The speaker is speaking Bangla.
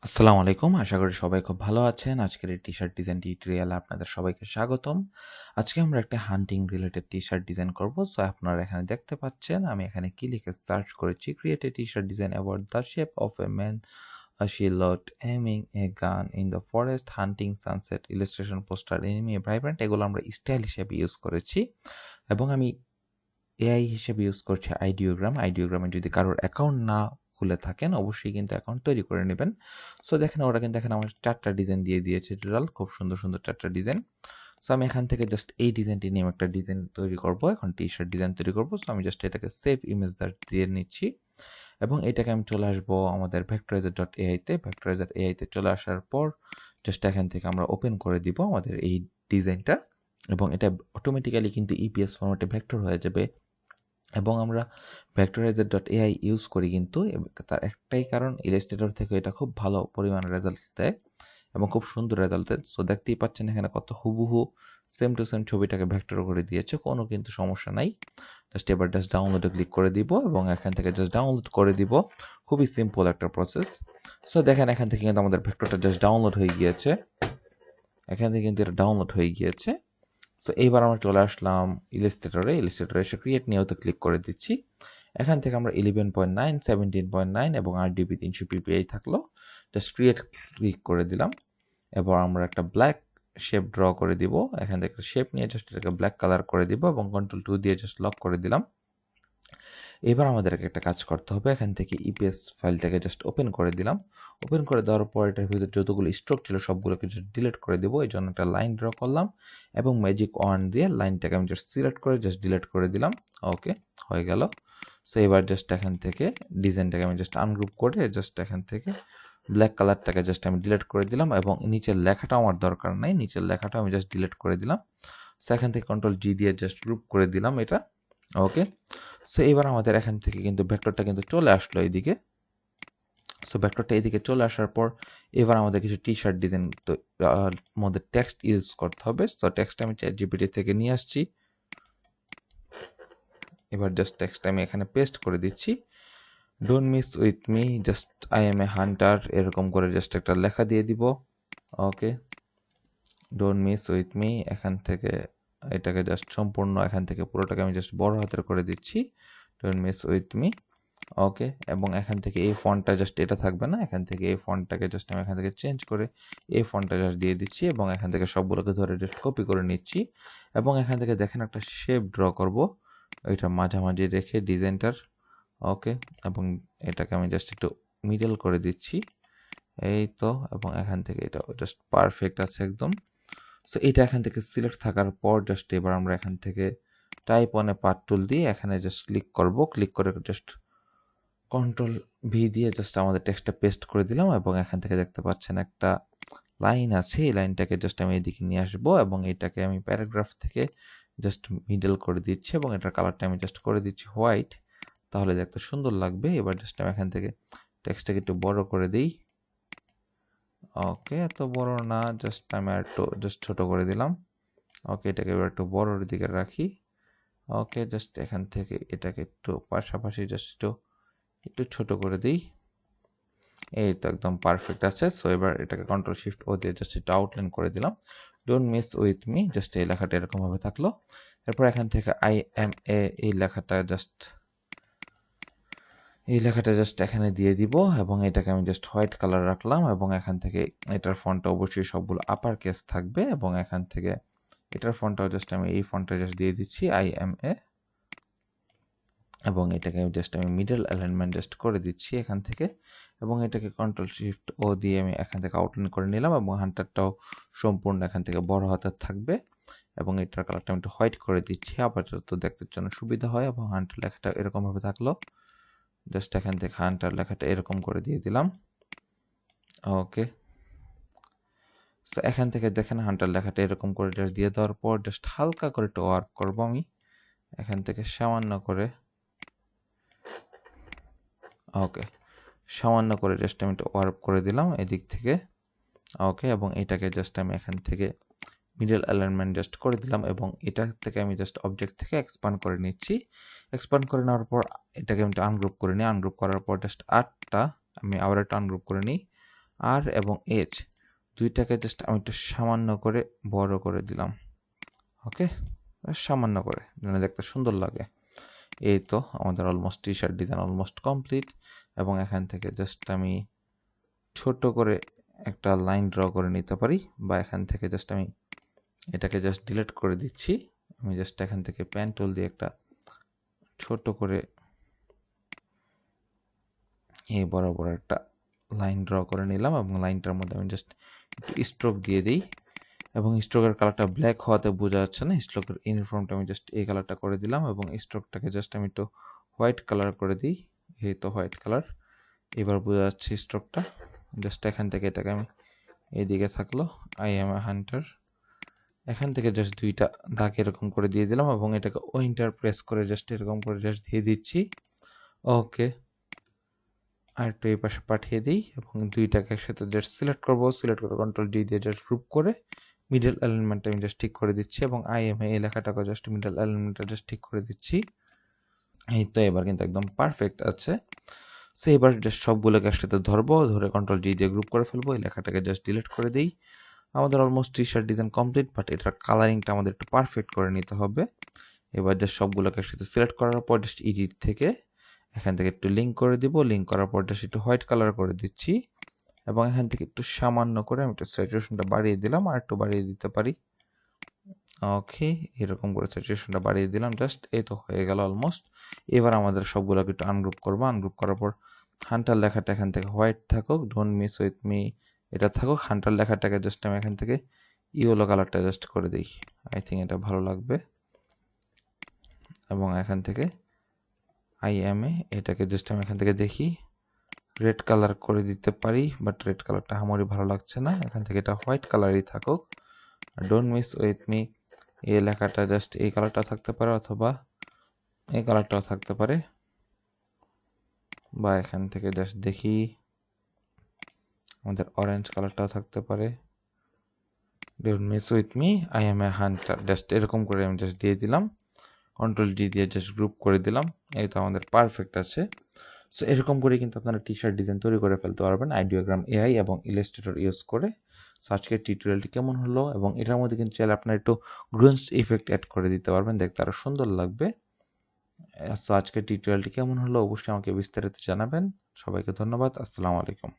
আসসালামু আলাইকুম। আশা করি সবাই খুব ভালো আছেন। আজকের এই টি-শার্ট ডিজাইন টিউটোরিয়ালে আপনাদের সবাইকে স্বাগতম। আজকে আমরা একটা হান্টিং রিলেটেড টি-শার্ট ডিজাইন করব। সো আপনারা এখানে দেখতে পাচ্ছেন আমি এখানে কি লিখে সার্চ করেছি, create a T-shirt design about the shape of a man, a shield aiming a gun in the forest, hunting sunset, illustration poster, enemy vibrant, এগুলো আমরা স্টাইল হিসেবে ইউজ করেছি এবং আমি এআই হিসেবে ইউজ করছি আইডিওগ্রামে যদি কারোর অ্যাকাউন্ট না খুলে থাকেন অবশ্যই কিন্তু অ্যাকাউন্ট তৈরি করে নেবেন। সো দেখেন ওরা কিন্তু এখানে আমার 4টা ডিজাইন দিয়ে দিয়েছে, টোটাল খুব সুন্দর সুন্দর 4টা ডিজাইন। সো আমি এখান থেকে জাস্ট এই ডিজাইনটি নিয়ে একটা ডিজাইন তৈরি করব, এখন টি-শার্ট ডিজাইন তৈরি করব। সো আমি জাস্ট এটাকে সেভ ইমেজ দিয়ে নিচ্ছি এবং এটাকে আমি চলে আসবো আমাদের vectorizer.ai তে চলে আসার পর জাস্ট এখান থেকে আমরা ওপেন করে দিব আমাদের এই ডিজাইনটা এবং এটা অটোমেটিক্যালি কিন্তু ইপিএস ফরম্যাটে ভেক্টর হয়ে যাবে এবং আমরা vectorizer.ai ইউজ করি কিন্তু তার একটাই কারণ, ইলাস্ট্রেটর থেকে এটা খুব ভালো পরিমাণে রেজাল্ট দেয় এবং খুব সুন্দর রেজাল্ট দেয়। সো দেখতেই পাচ্ছেন এখানে কত হুবহু সেম টু সেম ছবিটাকে ভেক্টর করে দিয়েছে, কোনো কিন্তু সমস্যা নাই। এবার ডাউনলোডে ক্লিক করে দিব এবং এখান থেকে জাস্ট ডাউনলোড করে দিব, খুবই সিম্পল একটা প্রসেস। সো দেখেন এখান থেকে কিন্তু আমাদের ভেক্টরটা জাস্ট ডাউনলোড হয়ে গিয়েছে, এখান থেকে কিন্তু এটা ডাউনলোড হয়ে গিয়েছে। সো এইবার আমরা চলে আসলাম ইলাস্ট্রেটরে এসে ক্রিয়েট নিয়েও তো ক্লিক করে দিচ্ছি। এখান থেকে আমরা 11.9, 17.9 এবং RGB 300 ppi থাকলো, জাস্ট ক্রিয়েট ক্লিক করে দিলাম। এবার আমরা একটা ব্ল্যাক শেপ ড্র করে দিব, এখান থেকে শেপ নিয়ে জাস্ট এটাকে ব্ল্যাক কালার করে দিব এবং Ctrl+2 দিয়ে জাস্ট লক করে দিলাম। এবার আমাদেরকে একটা কাজ করতে হবে, এখান থেকে ইপিএস ফাইলটাকে জাস্ট ওপেন করে দিলাম। ওপেন করে দেওয়ার পর এটার ভিতরে যতগুলো স্ট্রোক ছিল সবগুলোকে জাস্ট ডিলিট করে দেবো, এই জন্য একটা লাইন ড্র করলাম এবং ম্যাজিক ওয়ান দিয়ে লাইনটাকে আমি জাস্ট সিলেক্ট করে জাস্ট ডিলিট করে দিলাম। ওকে, হয়ে গেল। সো এবার জাস্ট এখান থেকে ডিজাইনটাকে আমি জাস্ট আনগ্রুপ করে জাস্ট এখান থেকে ব্ল্যাক কালারটাকে জাস্ট আমি ডিলিট করে দিলাম এবং নিচের লেখাটা আমার দরকার নাই, নিচের লেখাটা আমি জাস্ট ডিলিট করে দিলাম। সো এখান থেকে Ctrl+G দিয়ে জাস্ট গ্রুপ করে দিলাম এটা। ওকে, সো এবার আমাদের এখান থেকে কিন্তু ভেক্টরটা কিন্তু চলে আসলো এইদিকে। সো ভেক্টরটা এইদিকে চলে আসার পর এবার আমাদের কিছু টি-শার্ট ডিজাইন মধ্যে টেক্সট ইউজ করতে হবে। সো টেক্সট আমি চ্যাটজিপিটি থেকে নিয়ে আসছি, এবার জাস্ট টেক্সট আমি এখানে পেস্ট করে দিচ্ছি। Don't miss with me, just I M A Hunter, এরকম করে জাস্ট একটা লেখা দিয়ে দিব। ওকে, ডোন্ট মিস উইথ মি, এখান থেকে এটাকে জাস্ট সম্পূর্ণ এখান থেকে পুরোটাকে আমি জাস্ট বড় হাতের করে দিচ্ছি, ডোন্ট মিস উইথ মি। ওকে, এবং এখান থেকে এই ফন্টটা জাস্ট এটা থাকবে না, এখান থেকে এই ফন্টটাকে জাস্ট আমি এখান থেকে চেঞ্জ করে এই ফন্টটা জাস্ট দিয়ে দিচ্ছি এবং এখান থেকে সবগুলোকে ধরে জাস্ট কপি করে নিচ্ছি এবং এখান থেকে দেখেন একটা শেপ ড্র করব, ওইটা মাঝামাঝি রেখে ডিজাইনটার। ওকে, এবং এটাকে আমি জাস্ট একটু মিডল করে দিচ্ছি, এই তো, এবং এখান থেকে এটা জাস্ট পারফেক্ট আছে একদম। সো এটা এখান থেকে সিলেক্ট থাকার পর জাস্ট এবার আমরা এখান থেকে টাইপ অন এ পাথ টুল দিয়ে এখানে জাস্ট ক্লিক করব, ক্লিক করে জাস্ট Ctrl+V দিয়ে জাস্ট আমাদের টেক্সটটা পেস্ট করে দিলাম এবং এখান থেকে দেখতে পাচ্ছেন একটা লাইন আছে, এই লাইনটাকে জাস্ট আমি এদিকে নিয়ে আসবো এবং এটাকে আমি প্যারাগ্রাফ থেকে জাস্ট মিডল করে দিচ্ছি এবং এটার কালারটা আমি জাস্ট করে দিচ্ছি হোয়াইট, তাহলে দেখতে সুন্দর লাগবে। এবার জাস্ট আমি এখান থেকে টেক্সটটাকে একটু বড় করে দিই। ওকে, এত বড় না, জাস্ট আমি একটু জাস্ট ছোট করে দিলাম। ওকে, এটাকে এবার একটু বড়র দিকে রাখি। ওকে, জাস্ট এখান থেকে এটাকে একটু পাশাপাশি জাস্ট একটু ছোট করে দিই, এই তো একদম পারফেক্ট আছে। সো এবার এটাকে Ctrl+Shift+O দিয়ে জাস্ট একটু আউটলাইন করে দিলাম, don't miss with me, just এই লেখাটা এরকমভাবে থাকলো। এরপর এখান থেকে আই এম এ এই লেখাটা জাস্ট এখানে দিয়ে দিব এবং এটাকে আমি জাস্ট হোয়াইট কালার রাখলাম এবং এখান থেকে এটার ফন্টটা অবশ্যই সবগুলো আপার কেস থাকবে এবং এখান থেকে এটার ফন্টটাও জাস্ট আমি এই ফন্টটা জাস্ট দিয়ে দিচ্ছি আই এম এ এবং এটাকে জাস্ট আমি মিডল অ্যালাইনমেন্ট জাস্ট করে দিচ্ছি এখান থেকে এবং এটাকে Ctrl+Shift+O দিয়ে আমি এখান থেকে আউটলাইন করে নিলাম এবং হান্টারটাও সম্পূর্ণ এখান থেকে বড় হাতের থাকবে এবং এটার কালারটা আমি একটু হোয়াইট করে দিচ্ছি আপাতত দেখতে জন্য সুবিধা হয় এবং হান্টার লেখাটা এরকমভাবে থাকলো, জাস্ট এখান থেকে হান্টার লেখাটা এরকম করে দিয়ে দিলাম। ওকে, সো এখান থেকে দেখেন হান্টার লেখাটা এরকম করে জাস্ট দিয়ে দেওয়ার পর জাস্ট হালকা করে একটু ওয়ার্ক করবো আমি এখান থেকে সামান্য করে। ওকে, সামান্য করে জাস্ট আমি একটু ওয়ার্ক করে দিলাম এদিক থেকে। ওকে, এবং এটাকে জাস্ট আমি এখান থেকে মিডল অ্যালাইনমেন্ট জাস্ট করে দিলাম এবং এটা থেকে আমি জাস্ট অবজেক্ট থেকে এক্সপান্ড করে নিচ্ছি। এক্সপান্ড করে নেওয়ার পর এটাকে আমি আনগ্রুপ করে নিই, আনগ্রুপ করার পর জাস্ট 8টা আমি আবার একটা আনগ্রুপ করে নিই আর এবং এজ দুইটাকে জাস্ট আমি একটু সামান্য করে বড় করে দিলাম। ওকে, সামান্য করে যেন দেখতে সুন্দর লাগে। এই তো আমাদের almost T shirt design almost complete. এবং এখান থেকে জাস্ট আমি ছোট করে একটা লাইন ড্র করে নিতে পারি, বা এখান থেকে জাস্ট আমি এটাকে জাস্ট ডিলিট করে দিচ্ছি। আমি জাস্ট এখান থেকে পেন টুল দিয়ে একটা ছোট করে এই বরাবর একটা লাইন ড্র করে নিলাম, এবং লাইনটার মধ্যে আমি জাস্ট একটু স্ট্রোক দিয়ে দিই। এবং স্ট্রোকের কালারটা ব্ল্যাক হওয়াতে বোঝা যাচ্ছে না, স্ট্রোকের ইউনিফর্মটা আমি জাস্ট এই কালারটা করে দিলাম, এবং স্ট্রোকটাকে জাস্ট আমি একটু হোয়াইট কালার করে দিই। এই তো হোয়াইট কালার, এবার বোঝা যাচ্ছে স্ট্রোকটা। জাস্ট এখান থেকে এটাকে আমি এইদিকে থাকলো আই এম এ হান্টার, এখান থেকে জাস্ট দুইটা দাগ এরকম করে দিয়ে দিলাম, এবং এটাকে ওইন্টার প্রেস করে জাস্ট এরকম করে জাস্ট দিয়ে দিচ্ছি। ওকে, আর একটু এই পাশে পাঠিয়ে দিই, এবং দুইটাকে একসাথে জাস্ট সিলেক্ট করবো, সিলেক্ট করে কন্ট্রোল ডি দিয়ে জাস্ট গ্রুপ করে মিডল অ্যালাইনমেন্টটা আমি জাস্ট ঠিক করে দিচ্ছি, এবং আই এম এই লেখাটাকে জাস্ট মিডল অ্যালাইনমেন্টটা জাস্ট ঠিক করে দিচ্ছি। এই তো এবার কিন্তু একদম পারফেক্ট আছে। সো এবার জাস্ট সবগুলোকে একসাথে ধরবো, ধরে কন্ট্রোল জি দিয়ে গ্রুপ করে ফেলবো, এই লেখাটাকে জাস্ট ডিলিট করে দিই। আমাদের almost T shirt design complete, but এটার কালারিংটা আমাদের একটু পারফেক্ট করে নিতে হবে। এবার জাস্ট সবগুলোকে একসাথে সিলেক্ট করার পর জাস্ট এডিট থেকে এখান থেকে একটু লিঙ্ক করে দিব, লিঙ্ক করার পর জাস্ট একটু হোয়াইট কালার করে দিচ্ছি, এবং এখান থেকে একটু সামান্য করে আমি একটু স্যাচুরেশনটা বাড়িয়ে দিলাম, আর একটু বাড়িয়ে দিতে পারি। ওকে, এরকম করে স্যাচুরেশনটা বাড়িয়ে দিলাম জাস্ট। এই তো হয়ে গেল অলমোস্ট। এবার আমাদের সবগুলোকে একটু আনগ্রুপ করবো, আনগ্রুপ করার পর হান্টার লেখাটা এখান থেকে হোয়াইট থাকুক, ডোন্ট মিস উইথ মি এটা থাকুক। হান্টার লেখাটাকে জাস্ট আমি এখান থেকে ইয়েলো কালারটা জাস্ট করে দিই, আই থিঙ্ক এটা ভালো লাগবে। এবং এখান থেকে আই এম এ এটাকে জাস্ট আমি এখান থেকে দেখি রেড কালার করে দিতে পারি, বাট রেড কালারটা আমারই ভালো লাগছে না, এখান থেকে এটা হোয়াইট কালারই থাকুক। ডোন্ট মিস উইথ মি এই লেখাটা জাস্ট এই কালারটা থাকতে পারে, অথবা এই কালারটাও থাকতে পারে, বা এখান থেকে জাস্ট দেখি আমাদের অরেঞ্জ কালারটাও থাকতে পারে। Don't miss with me I M A Hunter, just এরকম করে আমি জাস্ট দিয়ে দিলাম, কন্ট্রোল ডি দিয়ে জাস্ট গ্রুপ করে দিলাম। এই তো আমাদের পারফেক্ট আছে। সো এরকম করে কিন্তু আপনারা টি শার্ট ডিজাইন তৈরি করে ফেলতে পারবেন আইডিওগ্রাম এআই এবং ইলাস্ট্রেটর ইউজ করে। সো আজকের টিউটোরিয়ালটি কেমন হলো, এবং এটার মধ্যে কিন্তু চাইলে আপনারা একটু গ্রুন্স ইফেক্ট অ্যাড করে দিতে পারবেন, দেখতে আরও সুন্দর লাগবে। সো আজকের টিউটোরিয়ালটি কেমন হলো অবশ্যই আমাকে বিস্তারিত জানাবেন। সবাইকে ধন্যবাদ, আসসালামু আলাইকুম।